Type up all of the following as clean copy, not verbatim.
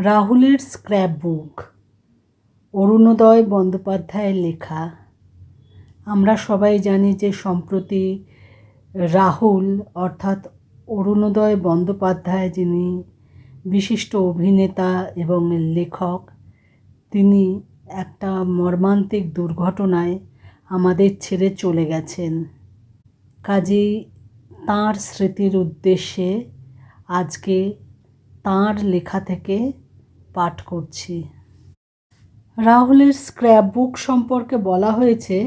রাহুলের স্ক্র্যাপ বুক, অরুণোদয় বন্দ্যোপাধ্যায়ের লেখা। আমরা সবাই জানি যে সম্প্রতি রাহুল অর্থাৎ অরুণোদয় বন্দ্যোপাধ্যায়, যিনি বিশিষ্ট অভিনেতা এবং লেখক, তিনি একটা মর্মান্তিক দুর্ঘটনায় আমাদের ছেড়ে চলে গেছেন। কাজেই তাঁর স্মৃতির উদ্দেশ্যে আজকে তাঁর লেখা থেকে পাঠ করছি। রাহুলের স্ক্র্যাপ বুক সম্পর্কে বলা হয়েছে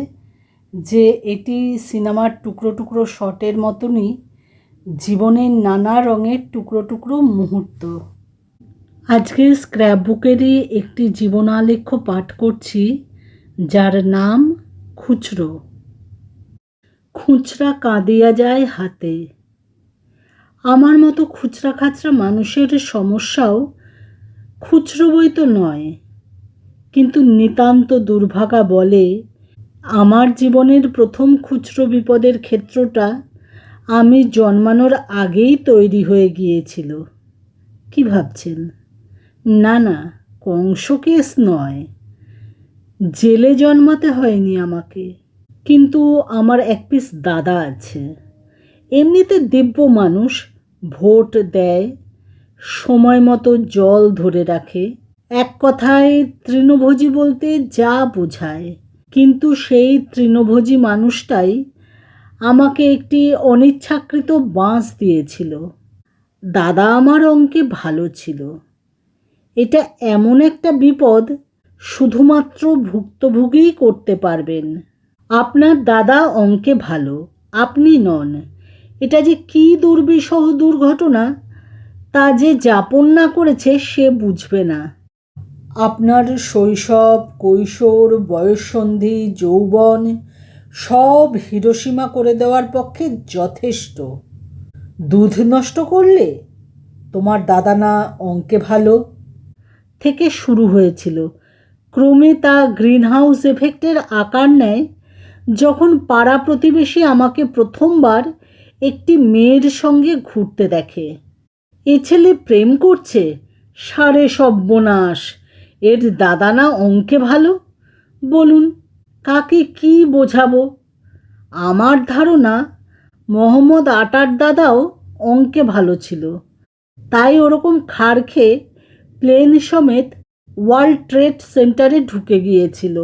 যে এটি সিনেমার টুকরো টুকরো শটের মতনই জীবনের নানা রঙের টুকরো টুকরো মুহূর্ত। আজকে স্ক্র্যাপ বুকেরই একটি জীবনালেখ্য পাঠ করছি, যার নাম খুচরো। খুচরা কাঁদিয়া যায় হাতে। আমার মতো খুচরা খাচরা মানুষের সমস্যাও খুচরো বই তো নয়, কিন্তু নিতান্ত দুর্ভাগা বলে আমার জীবনের প্রথম খুচরো বিপদের ক্ষেত্রটা আমি জন্মানোর আগেই তৈরি হয়ে গিয়েছিল। কি ভাবছেন? না না, কংস কেস নয়, জেলে জন্মাতে হয়নি আমাকে। কিন্তু আমার এক পিস দাদা আছে, এমনিতে দিব্য মানুষ, ভোট দেয়, সময় মতো জল ধরে রাখে, এক কথায় তৃণভোজী বলতে যা বোঝায়। কিন্তু সেই তৃণভোজী মানুষটাই আমাকে একটি অনিচ্ছাকৃত বাঁশ দিয়েছিল। দাদা আমার অঙ্কে ভালো ছিল। এটা এমন একটা বিপদ শুধুমাত্র ভুক্তভোগীই করতে পারবেন। আপনার দাদা অঙ্কে ভালো, আপনি নন। এটা যে কী দুর্বিষহ দুর্ঘটনা তা যে যাপন না করেছে সে বুঝবে না। আপনার শৈশব, কৈশোর, বয়ঃসন্ধি, যৌবন সব হিরোশিমা করে দেওয়ার পক্ষে যথেষ্ট। দুধ নষ্ট করলে তোমার দাদা না অঙ্কে ভালো থেকে শুরু হয়েছিল। ক্রমে তা গ্রিনহাউস এফেক্টের আকার নেয় যখন পাড়া প্রতিবেশী আমাকে প্রথমবার একটি মেয়ের সঙ্গে ঘুরতে দেখে। এ ছেলে প্রেম করছে, সারে সর্বনাশ, এর দাদা না অঙ্কে ভালো। বলুন, কাকে কি বোঝাবো? আমার ধারণা মোহাম্মদ আটার দাদাও অঙ্কে ভালো ছিল, তাই ওরকম খাড় খেয়ে প্লেন সমেত ওয়ার্ল্ড ট্রেড সেন্টারে ঢুকে গিয়েছিল।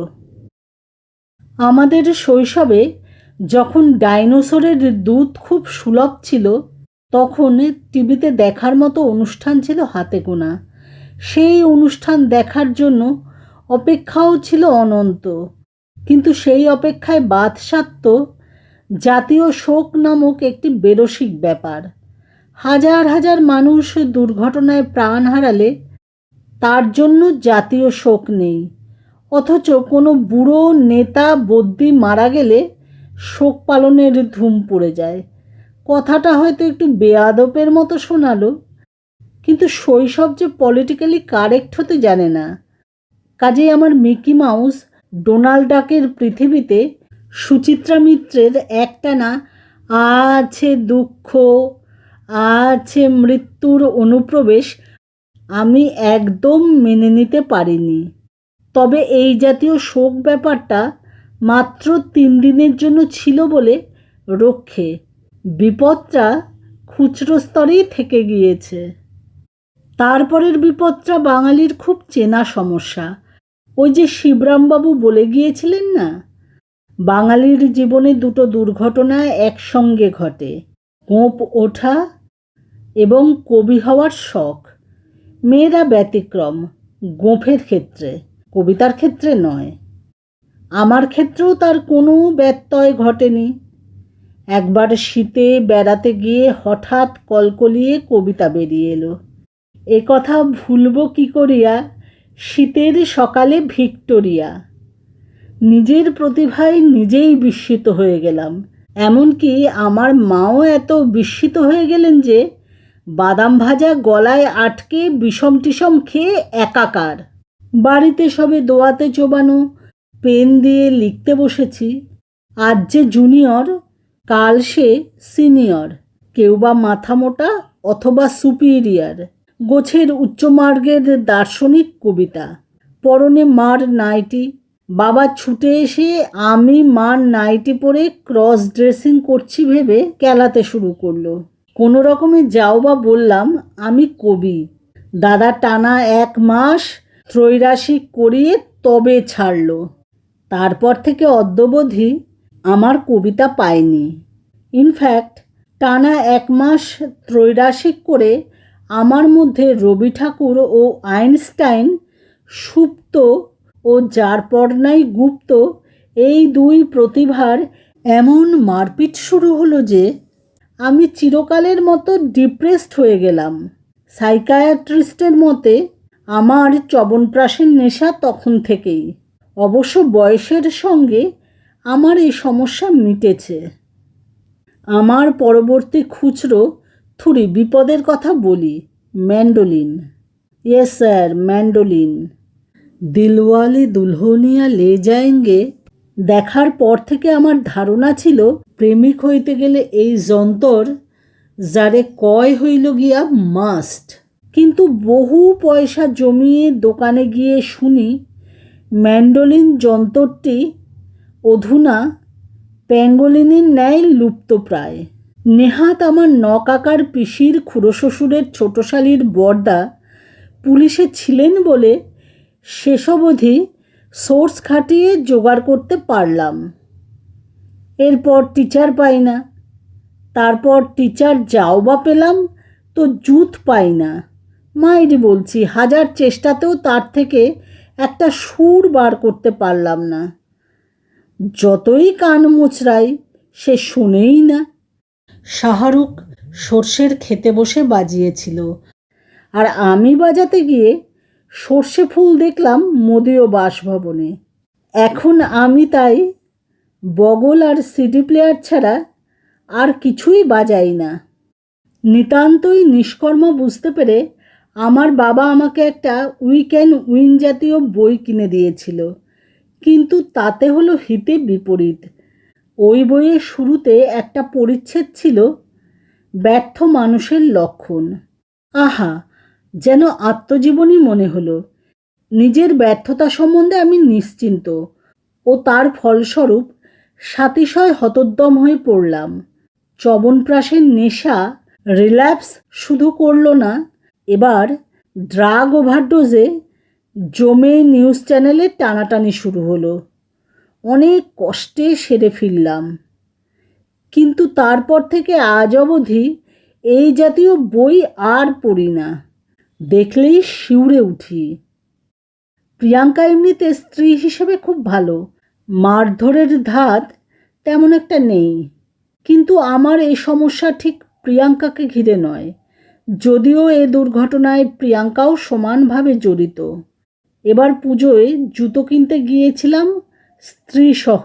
আমাদের শৈশবে যখন ডাইনোসরের দুধ খুব সুলভ ছিল, তখন টিভিতে দেখার মতো অনুষ্ঠান ছিল হাতে গোনা। সেই অনুষ্ঠান দেখার জন্য অপেক্ষাও ছিল অনন্ত। কিন্তু সেই অপেক্ষায় বাদ সাধত জাতীয় শোক নামক একটি বেরসিক ব্যাপার। হাজার হাজার মানুষ দুর্ঘটনায় প্রাণ হারালে তার জন্য জাতীয় শোক নেই, অথচ কোনো বুড়ো নেতা বদ্যি মারা গেলে শোক পালনের ধুম পড়ে যায়। কথাটা হয়তো একটু বেয়াদপের মতো শোনালো, কিন্তু শৈশব যে পলিটিক্যালি কারেক্ট হতে জানে না। কাজেই আমার মিকি মাউস ডোনাল্ড ডাকের পৃথিবীতে সুচিত্রা মিত্রের একটানা আছে দুঃখ, আছে মৃত্যুর অনুপ্রবেশ আমি একদম মেনে নিতে পারিনি। তবে এই জাতীয় শোক ব্যাপারটা মাত্র 3 দিনের জন্য ছিল বলে রক্ষে, বিপদটা খুচরো স্তরেই থেকে গিয়েছে। তারপরের বিপদটা বাঙালির খুব চেনা সমস্যা। ওই যে শিবরামবাবু বলে গিয়েছিলেন না, বাঙালির জীবনে দুটো দুর্ঘটনা একসঙ্গে ঘটে, গোঁপ ওঠা এবং কবি হওয়ার শখ। মেয়েরা ব্যতিক্রম, গোঁফের ক্ষেত্রে, কবিতার ক্ষেত্রে নয়। আমার ক্ষেত্রেও তার কোনো ব্যত্যয় ঘটেনি। একবার শীতে বেড়াতে গিয়ে হঠাৎ কলকলিয়ে কবিতা বেরিয়ে এলো। এ কথা ভুলব কি করিয়া, শীতের সকালে ভিক্টোরিয়া। নিজের প্রতিভায় নিজেই বিস্মিত হয়ে গেলাম। এমনকি আমার মাও এত বিস্মিত হয়ে গেলেন যে বাদাম ভাজা গলায় আটকে বিষম টিসম খেয়ে একাকার। বাড়িতে সবে দোয়াতে চোবানো পেন দিয়ে লিখতে বসেছি। আজ যে জুনিয়র, কাল সে সিনিয়র, কেউ বা মাথা মোটা অথবা সুপিরিয়র। গোছের উচ্চমার্গের দার্শনিক কবিতা। পরনে মার নাইটি। বাবা ছুটে এসে আমি মার নাইটি পরে ক্রস ড্রেসিং করছি ভেবে কেলাতে শুরু করলো। কোনো রকমে যাও বা বললাম আমি কবি। দাদা টানা 1 মাস ত্রৈরাশিক করিয়ে তবে ছাড়ল। তারপর থেকে অদ্যাবধি আমার কবিতা পায়নি। ইনফ্যাক্ট টানা 1 মাস ত্রৈরাশিক করে আমার মধ্যে রবি ঠাকুর ও আইনস্টাইন সুপ্ত ও যার পর নাই গুপ্ত এই 2 প্রতিভার এমন মারপিট শুরু হলো যে আমি চিরকালের মতো ডিপ্রেসড হয়ে গেলাম। সাইকিয়াট্রিস্টের মতে আমার চবনপ্রাশের নেশা তখন থেকেই। অবশ্য বয়সের সঙ্গে আমার এই সমস্যা মিটেছে। আমার পরবর্তী খুচরো বিপদের কথা বলি। Mandolin. Yes sir, mandolin. Dilwale Dulhania লে যায়েঙ্গে দেখার পর থেকে আমার ধারণা ছিল প্রেমিক হইতে গেলে এই যন্তর যারে কয় হইল গিয়া মাস্ট। কিন্তু বহু পয়সা জমিয়ে দোকানে গিয়ে শুনি ম্যান্ডোলিন যন্তরটি অধুনা প্যাঙ্গোলিনের ন্যায় লুপ্তপ্রায়। নেহাত আমার নকাকার পিসির খুড়োশ্বশুরের ছোটশালীর বর্দা পুলিশে ছিলেন বলে সেসব অবধি সোর্স খাটিয়ে জোগাড় করতে পারলাম। এরপর টিচার পাই না। তারপর টিচার যাও বা পেলাম তো জুত পাই না। মাইরি বলছি, 1000 চেষ্টাতেও তার থেকে একটা সুর বার করতে পারলাম না। যতই কান মোচড়াই সে শোনেই না। শাহরুখ সর্ষের খেতে বসে বাজিয়েছিল, আর আমি বাজাতে গিয়ে সর্ষে ফুল দেখলাম মোদীয় বাসভবনে। এখন আমি তাই বগল আর সিডি প্লেয়ার ছাড়া আর কিছুই বাজাই না। নিতান্তই নিষ্কর্ম বুঝতে পেরে আমার বাবা আমাকে একটা উই ক্যান উইন জাতীয় বই কিনে দিয়েছিল, কিন্তু তাতে হলো হিতে বিপরীত। ওই বইয়ের শুরুতে একটা পরিচ্ছেদ ছিল ব্যর্থ মানুষের লক্ষণ। আহা, যেন আত্মজীবনী মনে হলো। নিজের ব্যর্থতা সম্বন্ধে আমি নিশ্চিন্ত ও তার ফলস্বরূপ সাতিশয় হতোদ্যম হয়ে পড়লাম। চবনপ্রাশের নেশা রিল্যাপস শুধু করল না, এবার ড্রাগ ওভারডোজে জমে নিউজ চ্যানেলে টানাটানি শুরু হলো। অনেক কষ্টে সেরে ফিরলাম, কিন্তু তারপর থেকে আজ অবধি এই জাতীয় বই আর পড়ি না। দেখলেই শিউরে উঠি। প্রিয়াঙ্কা এমনিতে স্ত্রী হিসেবে খুব ভালো, মারধরের ধাত তেমন একটা নেই। কিন্তু আমার এই সমস্যা ঠিক প্রিয়াঙ্কাকে ঘিরে নয়, যদিও এ দুর্ঘটনায় প্রিয়াঙ্কাও সমানভাবে জড়িত। এবার পুজোয় জুতো কিনতে গিয়েছিলাম স্ত্রীসহ।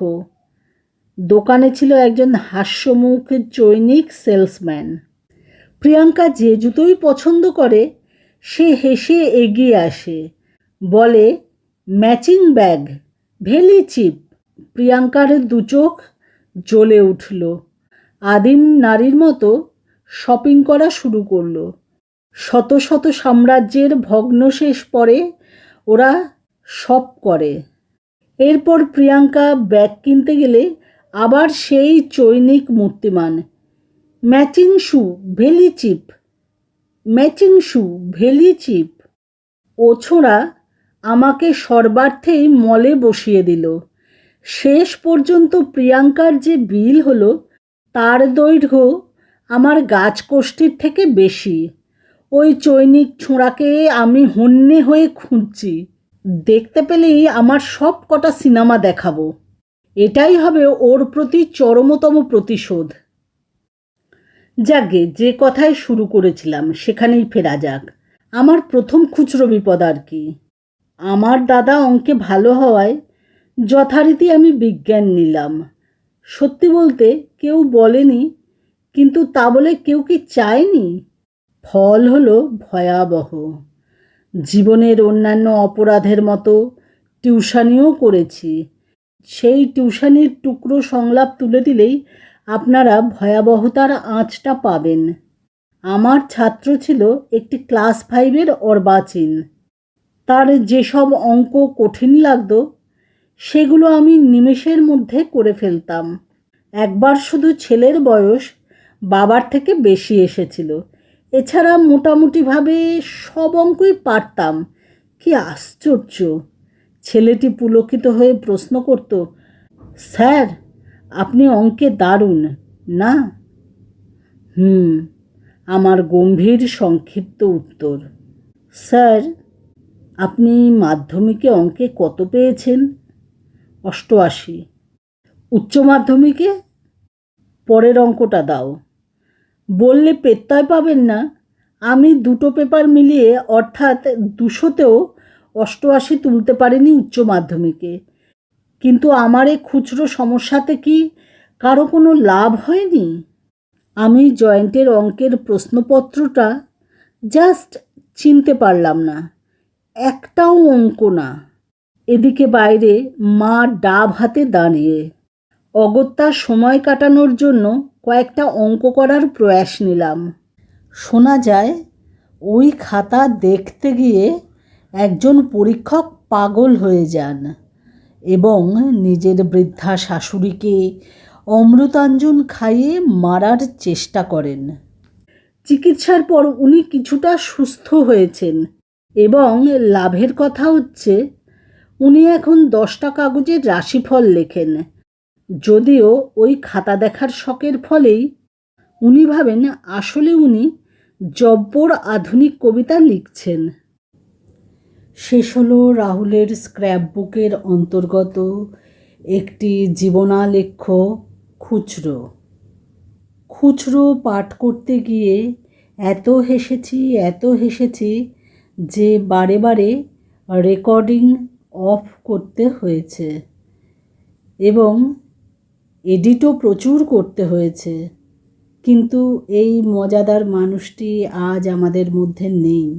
দোকানে ছিল একজন হাস্যমুখ চৈনিক সেলসম্যান। প্রিয়াঙ্কা যে জুতোই পছন্দ করে সে হেসে এগিয়ে আসে, বলে ম্যাচিং ব্যাগ, ভেরি চিপ। প্রিয়াঙ্কার 2 চোখ জ্বলে উঠল। আদিম নারীর মতো শপিং করা শুরু করলো। শত শত সাম্রাজ্যের ভগ্নশেষ পরে ওরা সব করে। এরপর প্রিয়াঙ্কা ব্যাগ কিনতে গেলে আবার সেই চৈনিক মূর্তিমান, ম্যাচিং শু, ভেরি চিপ, ম্যাচিং শু, ভেরি চিপ। ও ছোঁড়া আমাকে সর্বার্থেই মলে বসিয়ে দিল। শেষ পর্যন্ত প্রিয়াঙ্কার যে বিল হলো তার দৈর্ঘ্য আমার গাছকষ্টির থেকে বেশি। ওই চৈনিক ছোঁড়াকে আমি হন্যে হয়ে খুঁজছি। দেখতে পেলেই আমার সব কটা সিনেমা দেখাবো। এটাই হবে ওর প্রতি চরমতম প্রতিশোধ। যাকে যে কথায় শুরু করেছিলাম সেখানেই ফেরা যাক। আমার প্রথম খুচরো বিপদ আর কি। আমার দাদা অঙ্কে ভালো হওয়ায় যথারীতি আমি বিজ্ঞান নিলাম। সত্যি বলতে কেউ বলেনি, কিন্তু তা বলে কেউ কি চায়নি? ফল হলো ভয়াবহ। জীবনের অন্যান্য অপরাধের মতো টিউশনিও করেছি। সেই টিউশনির টুকরো সংলাপ তুলে দিলেই আপনারা ভয়াবহতার আঁচটা পাবেন। আমার ছাত্র ছিল একটি ক্লাস 5-এর অর্বাচীন। তার যেসব অঙ্ক কঠিন লাগতো সেগুলো আমি নিমেষের মধ্যে করে ফেলতাম। একবার শুধু ছেলের বয়স বাবার থেকে বেশি এসেছিল, এছাড়া মোটামুটিভাবে সব অঙ্কই পারতাম। কি আশ্চর্য! ছেলেটি পুলকিত হয়ে প্রশ্ন করত, স্যার আপনি অঙ্কে দারুণ না? আমার গম্ভীর সংক্ষিপ্ত উত্তর, স্যার আপনি মাধ্যমিকে অঙ্কে কত পেয়েছেন? 88। উচ্চ মাধ্যমিকে? পরের অঙ্কটা দাও। বললে পেত্তায় পাবেন না। আমি দুটো পেপার মিলিয়ে অর্থাৎ 200তেও 88 তুলতে পারিনি উচ্চ মাধ্যমিকে। কিন্তু আমার এই খুচরো সমস্যাতে কি কারো কোনো লাভ হয়নি? আমি জয়েন্টের অঙ্কের প্রশ্নপত্রটা জাস্ট চিনতে পারলাম না, একটাও অঙ্ক না। এদিকে বাইরে মা ডাব হাতে দাঁড়িয়ে। অগত্যা সময় কাটানোর জন্য কয়েকটা অঙ্ক করার প্রয়াস নিলাম। শোনা যায় ওই খাতা দেখতে গিয়ে একজন পরীক্ষক পাগল হয়ে যান এবং নিজের বৃদ্ধা শাশুড়িকে অমৃতাঞ্জন খাইয়ে মারার চেষ্টা করেন। চিকিৎসার পর উনি কিছুটা সুস্থ হয়েছেন এবং লাভের কথা হচ্ছে উনি এখন 10টা কাগজের রাশিফল লেখেন। যদিও ওই খাতা দেখার শখের ফলেই উনি ভাবেন আসলে উনি জব্বর আধুনিক কবিতা লিখছেন। শেষ হলো রাহুলের স্ক্র্যাপবুকের অন্তর্গত একটি জীবনালেখ্য খুচরো। খুচরো পাঠ করতে গিয়ে এত হেসেছি যে বারে বারে রেকর্ডিং অফ করতে হয়েছে এবং এডিটও প্রচুর করতে হয়েছে। কিন্তু এই মজাদার মানুষটি আজ আমাদের মধ্যে নেই।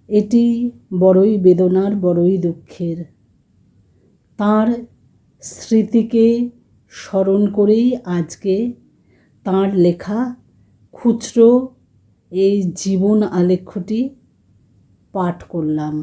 এটি বড়ই বেদনার, বড়ই দুঃখের। তাঁর স্মৃতিকে স্মরণ করেই আজকে তাঁর লেখা খুচরো এই জীবন আলেখ্যটি পাঠ করলাম।